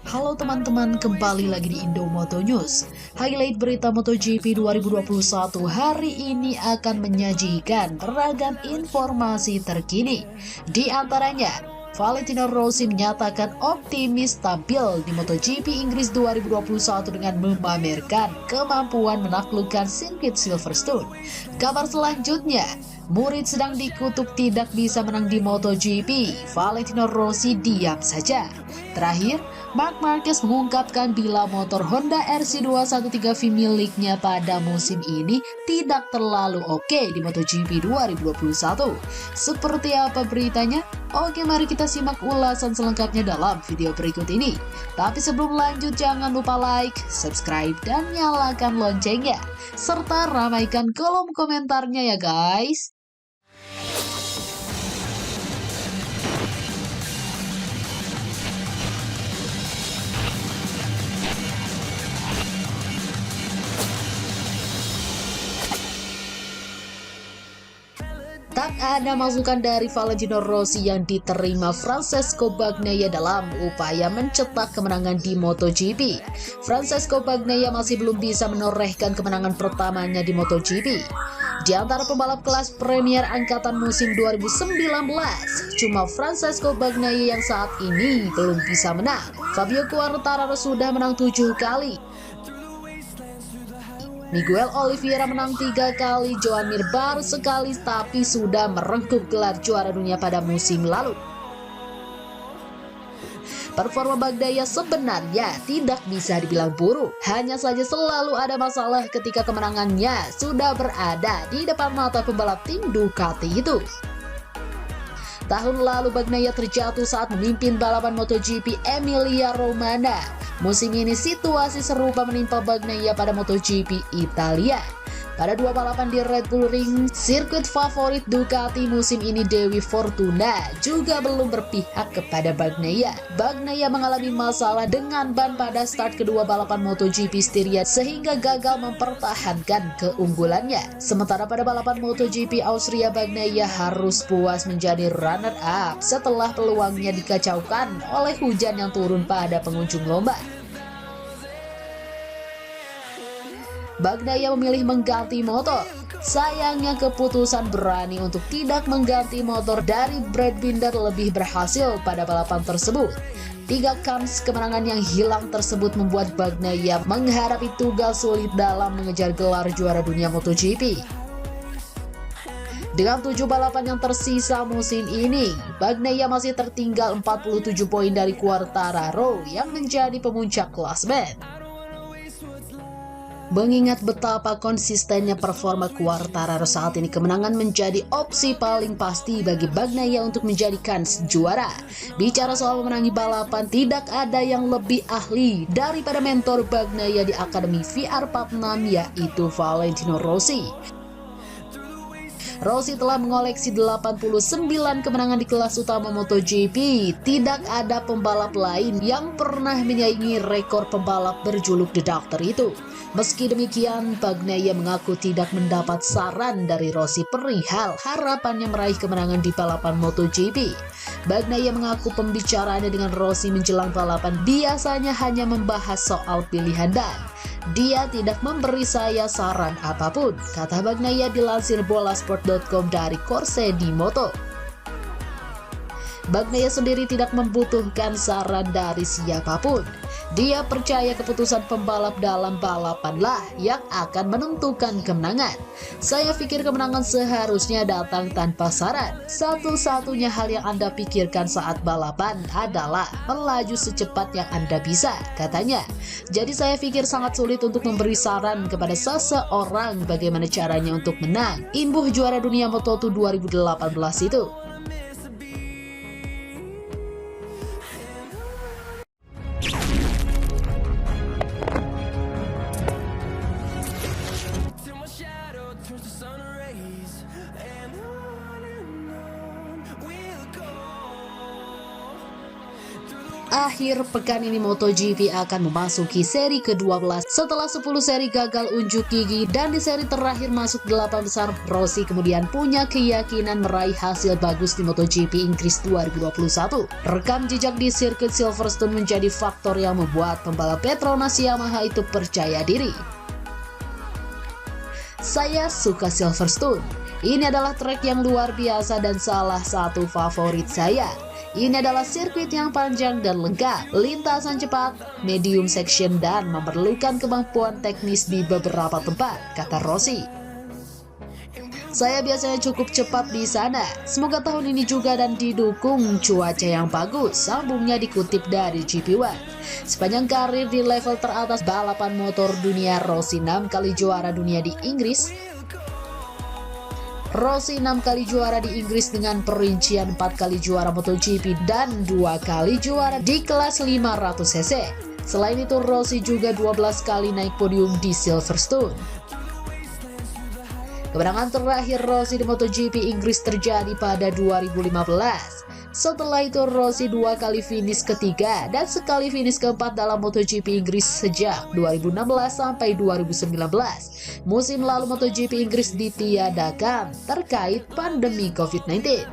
Halo teman-teman, kembali lagi di Indomoto News. Highlight berita MotoGP 2021 hari ini akan menyajikan beragam informasi terkini. Di antaranya, Valentino Rossi menyatakan optimis tampil di MotoGP Inggris 2021 dengan memamerkan kemampuan menaklukkan sirkuit Silverstone. Kabar selanjutnya, murid sedang dikutuk tidak bisa menang di MotoGP. Valentino Rossi diam saja. Terakhir, Marc Marquez mengungkapkan bila motor Honda RC213V miliknya pada musim ini tidak terlalu oke di MotoGP 2021. Seperti apa beritanya? Oke, mari kita simak ulasan selengkapnya dalam video berikut ini. Tapi sebelum lanjut, jangan lupa like, subscribe, dan nyalakan loncengnya. Serta ramaikan kolom komentarnya ya guys. Tak ada masukan dari Valentino Rossi yang diterima Francesco Bagnaia dalam upaya mencetak kemenangan di MotoGP. Francesco Bagnaia masih belum bisa menorehkan kemenangan pertamanya di MotoGP. Di antara pembalap kelas Premier angkatan musim 2019, cuma Francesco Bagnaia yang saat ini belum bisa menang. Fabio Quartararo sudah menang 7 kali. Miguel Oliveira menang 3 kali, Joan Mir baru sekali tapi sudah merengkuh gelar juara dunia pada musim lalu. Performa Bagnaia sebenarnya tidak bisa dibilang buruk, hanya saja selalu ada masalah ketika kemenangannya sudah berada di depan mata pembalap tim Ducati itu. Tahun lalu Bagnaia terjatuh saat memimpin balapan MotoGP Emilia-Romagna. Musim ini situasi serupa menimpa Bagnaia pada MotoGP Italia. Pada 2 balapan di Red Bull Ring, sirkuit favorit Ducati musim ini, Dewi Fortuna, juga belum berpihak kepada Bagnaia. Bagnaia mengalami masalah dengan ban pada start kedua balapan MotoGP Styria sehingga gagal mempertahankan keunggulannya. Sementara pada balapan MotoGP Austria, Bagnaia harus puas menjadi runner-up setelah peluangnya dikacaukan oleh hujan yang turun pada pengunjung lomba. Bagnaia memilih mengganti motor. Sayangnya keputusan berani untuk tidak mengganti motor dari Brad Binder lebih berhasil pada balapan tersebut. 3 kans kemenangan yang hilang tersebut membuat Bagnaia menghadapi tugas sulit dalam mengejar gelar juara dunia MotoGP. Dengan 7 balapan yang tersisa musim ini, Bagnaia masih tertinggal 47 poin dari Quartararo yang menjadi pemuncak klasemen. Mengingat betapa konsistennya performa Quartararo saat ini, kemenangan menjadi opsi paling pasti bagi Bagnaia untuk menjadikan juara. Bicara soal memenangi balapan, tidak ada yang lebih ahli daripada mentor Bagnaia di Akademi VR46, yaitu Valentino Rossi. Rossi telah mengoleksi 89 kemenangan di kelas utama MotoGP. Tidak ada pembalap lain yang pernah menyaingi rekor pembalap berjuluk The Doctor itu. Meski demikian, Bagnaia mengaku tidak mendapat saran dari Rossi perihal harapannya meraih kemenangan di balapan MotoGP. Bagnaia mengaku pembicaraannya dengan Rossi menjelang balapan biasanya hanya membahas soal pilihan ban. Dia tidak memberi saya saran apapun, kata Bagnaia dilansir bolasport.com dari Corse di Moto. Bagnaia sendiri tidak membutuhkan saran dari siapapun. Dia percaya keputusan pembalap dalam balapanlah yang akan menentukan kemenangan. Saya pikir kemenangan seharusnya datang tanpa saran. Satu-satunya hal yang Anda pikirkan saat balapan adalah melaju secepat yang Anda bisa, katanya. Jadi saya pikir sangat sulit untuk memberi saran kepada seseorang bagaimana caranya untuk menang. Imbuh juara dunia Moto2 2018 itu. akhir pekan ini MotoGP akan memasuki seri ke-12 setelah 10 seri gagal unjuk gigi, dan di seri terakhir masuk 8 besar, Rossi kemudian punya keyakinan meraih hasil bagus di MotoGP Inggris 2021. Rekam jejak di sirkuit Silverstone menjadi faktor yang membuat pembalap Petronas Yamaha itu percaya diri. Saya suka Silverstone. Ini adalah trek yang luar biasa dan salah satu favorit saya. Ini adalah sirkuit yang panjang dan lengkap, lintasan cepat, medium section, dan memerlukan kemampuan teknis di beberapa tempat, kata Rossi. Saya biasanya cukup cepat di sana. Semoga tahun ini juga dan didukung cuaca yang bagus, sambungnya dikutip dari GP1. Sepanjang karir di level teratas balapan motor dunia, Rossi 6 kali juara dunia di Inggris. Rossi 6 kali juara di Inggris dengan perincian 4 kali juara MotoGP dan 2 kali juara di kelas 500cc. Selain itu, Rossi juga 12 kali naik podium di Silverstone. Kemenangan terakhir Rossi di MotoGP Inggris terjadi pada 2015. Setelah itu, Rossi 2 kali finish ketiga dan sekali finish keempat dalam MotoGP Inggris sejak 2016 sampai 2019. Musim lalu MotoGP Inggris ditiadakan terkait pandemi COVID-19.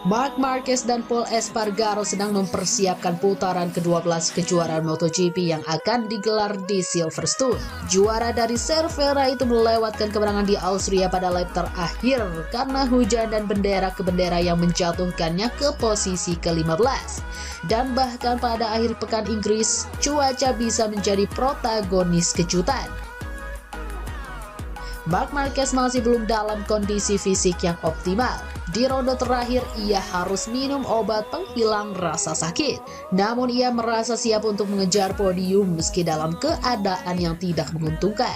Marc Marquez dan Pol Espargaro sedang mempersiapkan putaran ke-12 kejuaraan MotoGP yang akan digelar di Silverstone. Juara dari Cervera itu melewatkan kemenangan di Austria pada lap terakhir karena hujan dan bendera ke bendera yang menjatuhkannya ke posisi ke-15. Dan bahkan pada akhir pekan Inggris, cuaca bisa menjadi protagonis kejutan. Marc Marquez masih belum dalam kondisi fisik yang optimal. Di ronde terakhir, ia harus minum obat penghilang rasa sakit. Namun ia merasa siap untuk mengejar podium meski dalam keadaan yang tidak menguntungkan,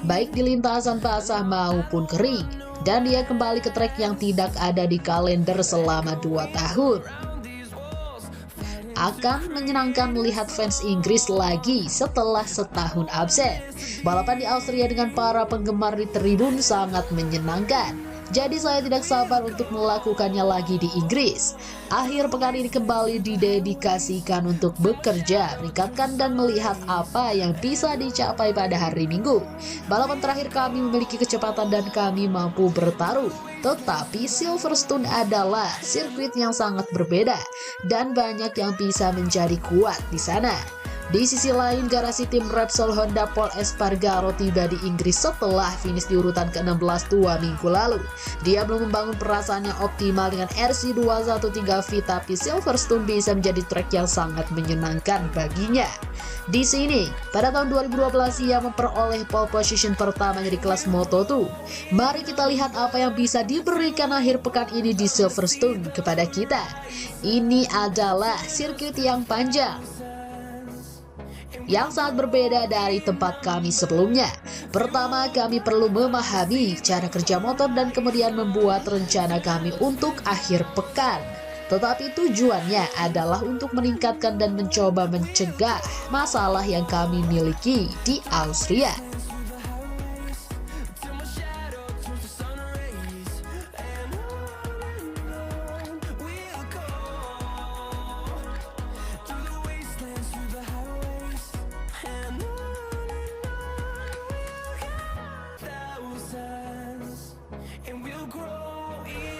baik di lintasan basah maupun kering. Dan dia kembali ke trek yang tidak ada di kalender selama 2 tahun. Akan menyenangkan melihat fans Inggris lagi setelah setahun absen. Balapan di Austria dengan para penggemar di tribun sangat menyenangkan. Jadi saya tidak sabar untuk melakukannya lagi di Inggris. Akhir pekan ini kembali didedikasikan untuk bekerja, meningkatkan dan melihat apa yang bisa dicapai pada hari Minggu. Balapan terakhir kami memiliki kecepatan dan kami mampu bertaruh. Tetapi Silverstone adalah sirkuit yang sangat berbeda dan banyak yang bisa menjadi kuat di sana. Di sisi lain, garasi tim Repsol Honda Pol Espargaro tiba di Inggris setelah finish di urutan ke-16 2 minggu lalu. Dia belum membangun perasaan yang optimal dengan RC213V, tapi Silverstone bisa menjadi trek yang sangat menyenangkan baginya. Di sini, pada tahun 2012 ia memperoleh pole position pertamanya di kelas Moto2. Mari kita lihat apa yang bisa diberikan akhir pekan ini di Silverstone kepada kita. Ini adalah sirkuit yang panjang, yang sangat berbeda dari tempat kami sebelumnya. Pertama, kami perlu memahami cara kerja motor dan kemudian membuat rencana kami untuk akhir pekan. Tetapi tujuannya adalah untuk meningkatkan dan mencoba mencegah masalah yang kami miliki di Austria.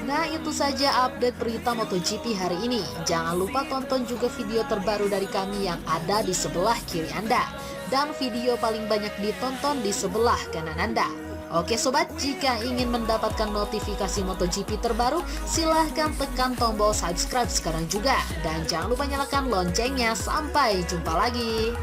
Nah, itu saja update berita MotoGP hari ini. Jangan lupa tonton juga video terbaru dari kami yang ada di sebelah kiri Anda, dan video paling banyak ditonton di sebelah kanan Anda. Oke sobat, jika ingin mendapatkan notifikasi MotoGP terbaru, silahkan tekan tombol subscribe sekarang juga. Dan jangan lupa nyalakan loncengnya. Sampai jumpa lagi.